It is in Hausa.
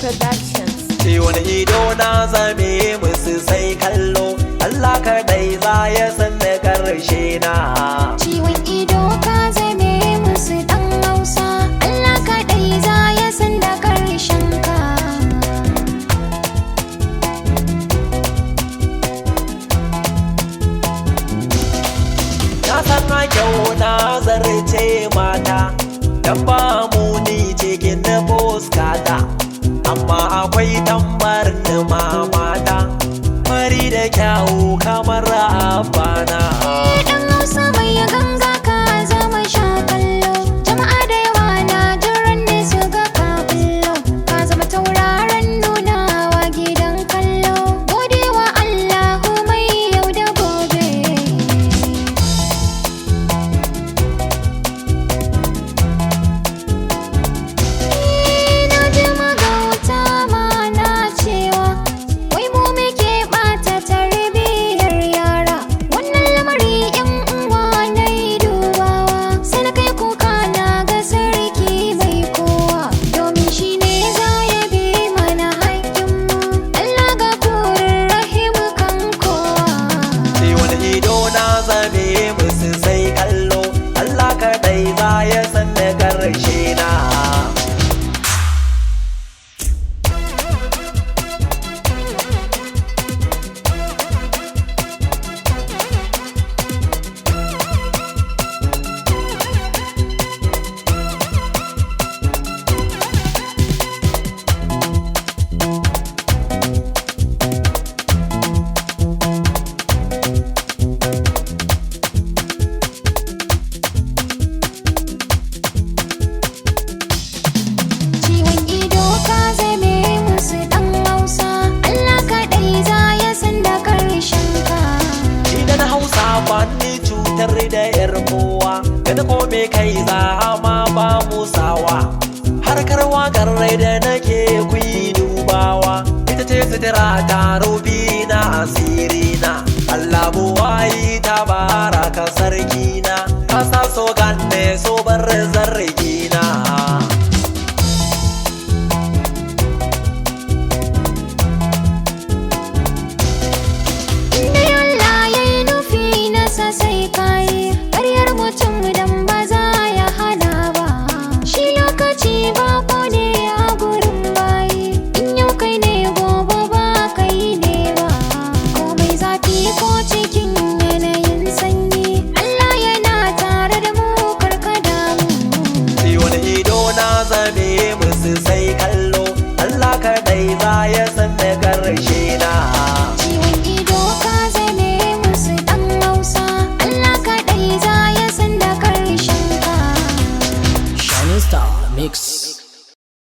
Productions. Ciwon ido na zame musu sai kallo, Allah kaɗai za ya san da ƙarshe na. Ciwon ido ka zame musu ɗan Hausa, Allah kaɗai za ya san da ƙarshen ka. Na san a kyau na zarce mata, dan ba muni cikin na fuskata, amma akwai tambarin mamata, fari da kyawu kamar abana. Ɗan Hausa mai ganga ka zama sha kallo, jama'a da yawa na jiran ne su ga ka bullo, ka zama tauraron nunawa gidan kallo, godewa Allahu mai yau da gobe. Na ji magauta ma na cewa wai mu muke ɓata tarbiyyar yara, wannan lamari yan uwa na yi dubawa, sai na kai kuka na ga sarki mai kowa, domin shi ne za ya bi mana haƙƙinmu, Allah ga kurin rahimu kan kowa. Ciwon ido na zame musu sai kallo, Allah kaɗai za ya san da ƙarshe na. Ciwon ido ka zame musu ɗan Hausa, Allah kaɗai za ya san da ƙarshen ka. Idan Hausa ba ni cutar da yar kowa, kada kome kai za ma ba musawa. Harkar waƙar rai da nake kuyi dubawa, ita ce sutura ta rubi na asiri na. Allah buwayi ta baraka sarki na, ka sa so ganne so bar zargi na.